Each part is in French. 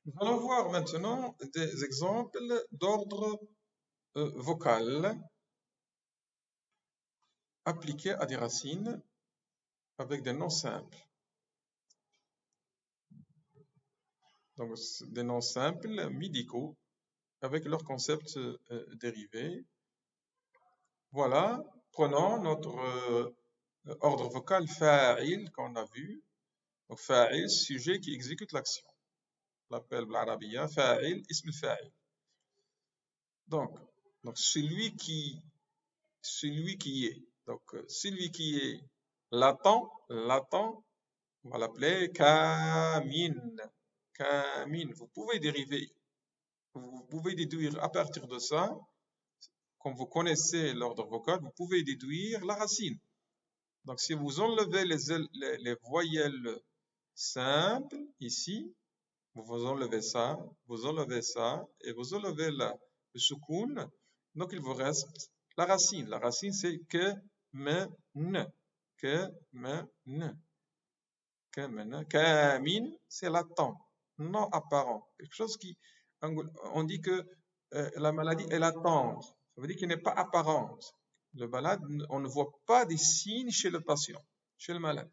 Nous allons voir maintenant des exemples d'ordre vocal appliqués à des racines avec des noms simples. Donc, des noms simples médicaux avec leurs concepts dérivés. Voilà, prenons notre ordre vocal fa'il qu'on a vu. Donc, fa'il, sujet qui exécute l'action. On l'appelle l'arabiya fa'il, ism fa'il. Donc, celui qui est. Donc, celui qui est latent, on va l'appeler kamin. Kamin. Vous pouvez déduire à partir de ça, comme vous connaissez l'ordre vocal, vous pouvez déduire la racine. Donc, si vous enlevez les voyelles simples ici, vous enlevez ça, et vous enlevez le soukoun, donc il vous reste la racine. La racine, c'est que, me, ne. Que, me, ne. Que, me, ne. Kamin, c'est latent, non apparent. Quelque chose qui, on dit que la maladie est latente. Ça veut dire qu'elle n'est pas apparente. Le malade, on ne voit pas des signes chez le patient, chez le malade.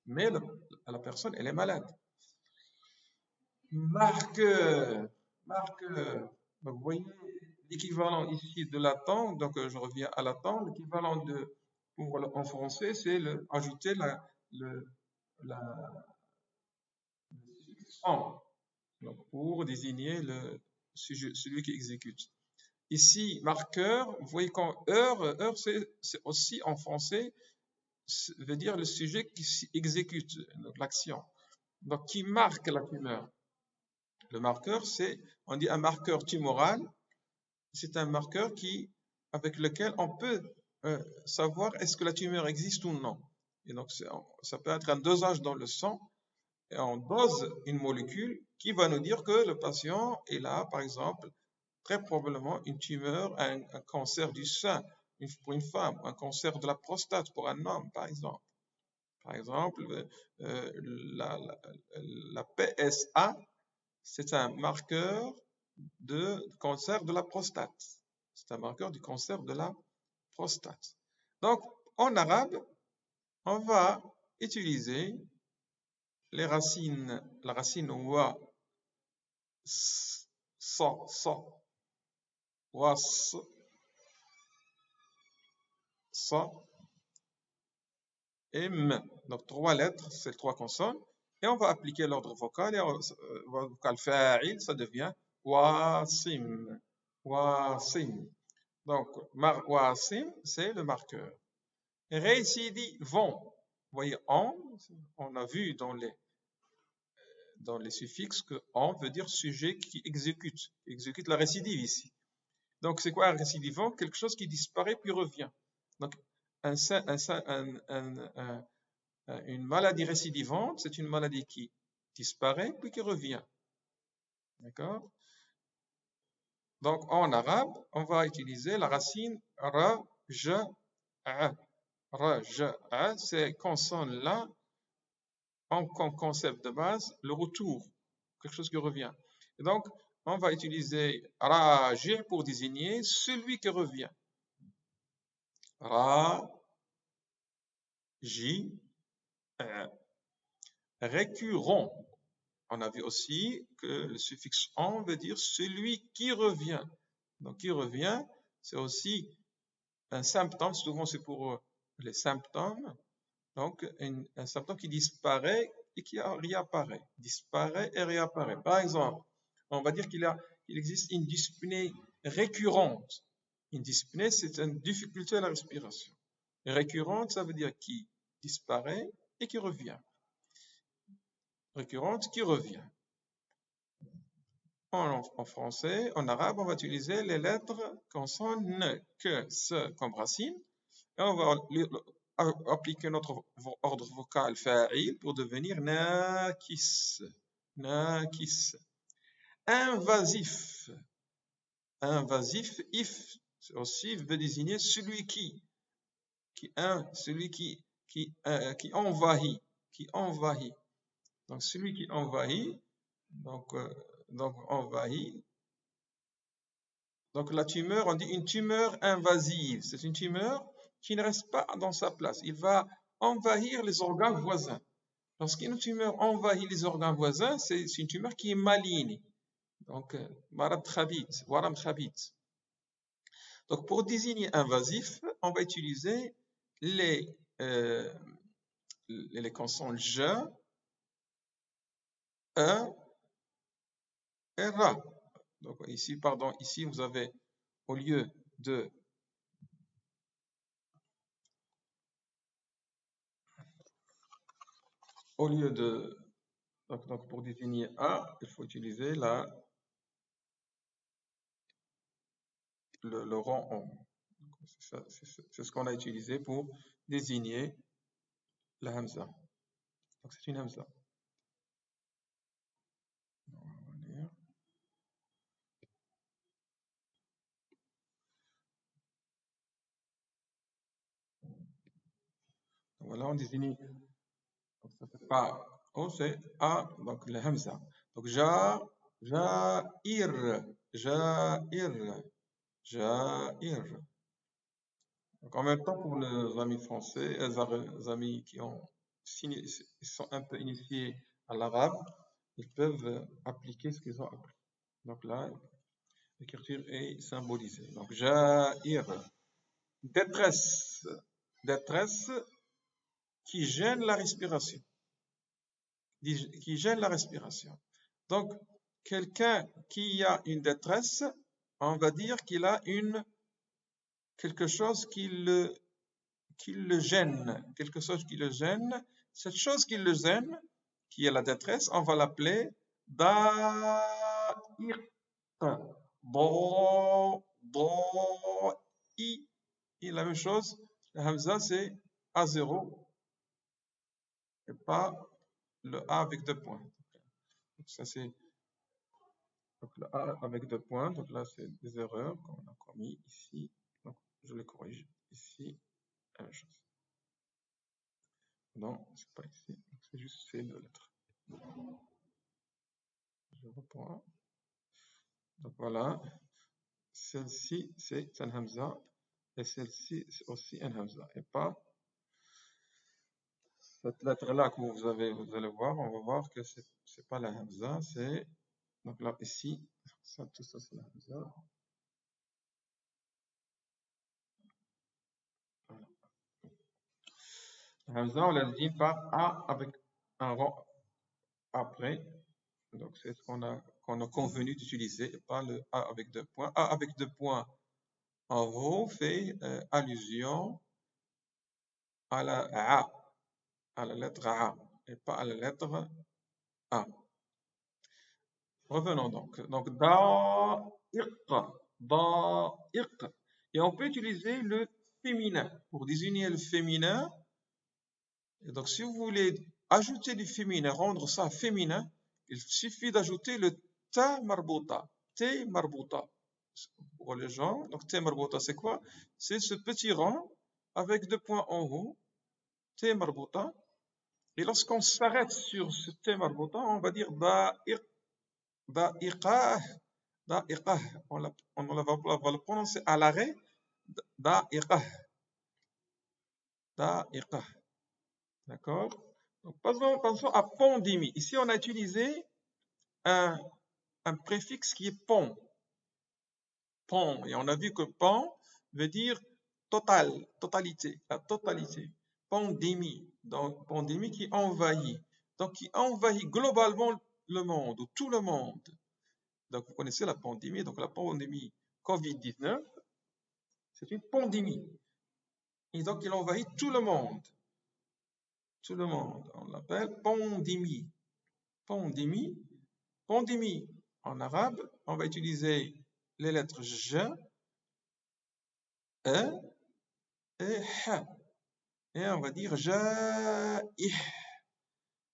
Mais la personne, elle est malade. Marqueur. Donc, vous voyez l'équivalent ici de latent. Donc, je reviens à latent. L'équivalent en français, c'est ajouter le suffixe en. Donc, pour désigner celui qui exécute. Ici, marqueur, vous voyez quand heure c'est aussi en français, veut dire le sujet qui exécute l'action. Donc, qui marque la tumeur. Le marqueur, on dit un marqueur tumoral, c'est un marqueur avec lequel on peut savoir est-ce que la tumeur existe ou non. Et donc, ça peut être un dosage dans le sang, et on dose une molécule qui va nous dire que le patient est là, par exemple, très probablement une tumeur, un cancer du sein pour une femme, un cancer de la prostate pour un homme, par exemple. Par exemple, la PSA, c'est un marqueur de cancer de la prostate. C'est un marqueur du cancer de la prostate. Donc, en arabe, on va utiliser la racine wa, sa, was, sa et m. Donc, 3 lettres, c'est 3 consonnes. Et on va appliquer l'ordre vocal. Et vocal fa'il, ça devient wasim. Wasim. Donc, wasim, c'est le marqueur. Récidivant. Vous voyez, on a vu dans les suffixes que on veut dire sujet qui exécute la récidive ici. Donc, c'est quoi un récidivant? Quelque chose qui disparaît puis revient. Donc, une maladie récidivante, c'est une maladie qui disparaît puis qui revient. D'accord? Donc, en arabe, on va utiliser la racine raja'a. Raja'a, c'est consonne-là, en concept de base, le retour, quelque chose qui revient. Et donc, on va utiliser raji pour désigner celui qui revient. Récurrent. On a vu aussi que le suffixe en veut dire celui qui revient. Donc, qui revient, c'est aussi un symptôme, souvent c'est pour les symptômes. Donc, un symptôme qui disparaît et qui réapparaît. Disparaît et réapparaît. Par exemple, on va dire qu'il existe une dyspnée récurrente. Une dyspnée, c'est une difficulté à la respiration. Et récurrente, ça veut dire qui disparaît et qui revient. Récurrente qui revient. En français, en arabe, on va utiliser les lettres consonnes que, ce comme racine. Et on va appliquer notre ordre vocal fa'il pour devenir nakis. Nakis. Invasif. Invasif, if aussi veut désigner celui qui envahit. Donc celui qui envahit, donc donc envahit. Donc la tumeur, on dit une tumeur invasive. C'est une tumeur qui ne reste pas dans sa place. Il va envahir les organes voisins. Lorsqu'une tumeur envahit les organes voisins, c'est une tumeur qui est maligne. Donc, marad khabith, waram khabith. Donc, pour désigner invasif, on va utiliser les consonnes je, e et ra. Donc, ici, pardon, ici, vous avez, au lieu de donc pour désigner A, il faut utiliser le rang en. C'est ce qu'on a utilisé pour désigner la hamza. Donc c'est une hamza. Voilà, on désigne. Donc ça fait pas O, c'est A, donc la hamza. Donc jair, jair. Donc en même temps, pour les amis français, les amis qui sont un peu initiés à l'arabe, ils peuvent appliquer ce qu'ils ont appris. Donc là, l'écriture est symbolisée. Donc jair, détresse, détresse qui gêne la respiration, qui gêne la respiration. Donc quelqu'un qui a une détresse, on va dire qu'il a quelque chose qui le gêne, quelque chose qui le gêne. Cette chose qui le gêne, qui est la détresse, on va l'appeler da'iq. I. Et la même chose, la hamza c'est A0 et pas le A avec deux points. Donc ça c'est le A avec deux points. Donc là c'est des erreurs qu'on a commis ici. Donc je les corrige ici. La même chose. Non, c'est pas ici. C'est juste ces deux lettres. Je reprends. Donc voilà. Celle-ci, c'est un hamza. Et celle-ci, c'est aussi un hamza. Et pas cette lettre-là que vous allez voir. On va voir que c'est pas la hamza. C'est donc là, ici, ça, tout ça, c'est la hamza. Voilà. La hamza, on la dit par A avec un rang après. Donc c'est ce qu'on a convenu d'utiliser, et pas le A avec deux points. A avec deux points en haut fait allusion à la A, à la lettre A, et pas à la lettre A. Revenons donc. Donc, da'iq. Et on peut utiliser le féminin pour désigner le féminin. Et donc, si vous voulez ajouter du féminin, rendre ça féminin, il suffit d'ajouter le ta marbouta. T marbouta. Pour les gens, donc T marbouta, c'est quoi? C'est ce petit rang avec deux points en haut. T marbouta. Et lorsqu'on s'arrête sur ce T marbouta, on va dire da'iqah. Da'iqah. On va le prononcer à l'arrêt. Da'iqah. Da'iqah. D'accord? Donc, passons à pandémie. Ici, on a utilisé un préfixe qui est pon. Pon. Et on a vu que pon veut dire total, totalité, la totalité. Pandémie. Donc, pandémie qui envahit. Donc, qui envahit globalement le monde, ou tout le monde. Donc, vous connaissez la pandémie. Donc, la pandémie Covid-19, c'est une pandémie. Et donc, il envahit tout le monde. Tout le monde. On l'appelle pandémie. Pandémie. Pandémie. En arabe, on va utiliser les lettres J, E et H. Et on va dire Ja'ih.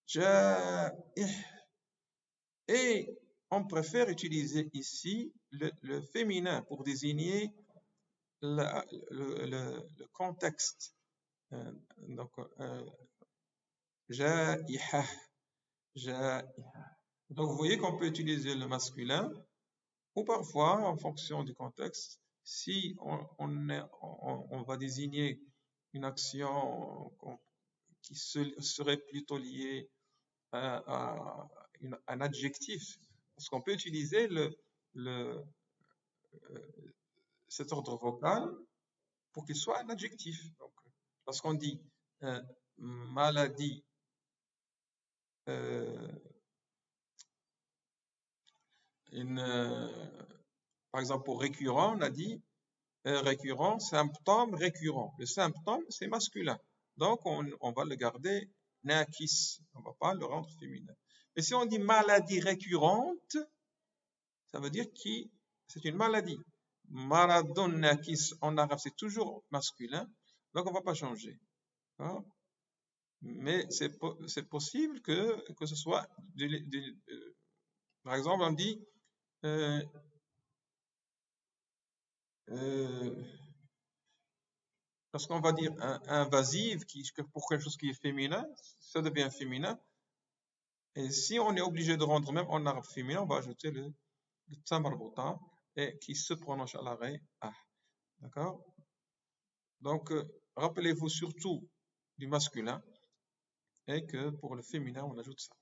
Ja'ih. Et on préfère utiliser ici le féminin pour désigner le contexte. Donc, Ja'ihah. Ja'ihah. Donc, vous voyez qu'on peut utiliser le masculin ou parfois, en fonction du contexte, si on va désigner une action qui serait plutôt liée à un adjectif, parce qu'on peut utiliser cet ordre vocal pour qu'il soit un adjectif. Donc, lorsqu'on dit maladie, par exemple pour récurrent, on a dit récurrent, symptôme récurrent. Le symptôme, c'est masculin. Donc, on va le garder nakis. On ne va pas le rendre féminin. Mais si on dit maladie récurrente, ça veut dire que c'est une maladie. Maradon nakis en arabe, c'est toujours masculin. Donc, on ne va pas changer. Hein? Mais c'est possible que ce soit, par exemple, on dit lorsqu'on va dire invasive pour quelque chose qui est féminin, ça devient féminin. Et si on est obligé de rendre même en arabe féminin, on va ajouter le tamarbuta et qui se prononce à l'arrêt ah. D'accord? Donc, rappelez-vous surtout du masculin et que pour le féminin, on ajoute ça.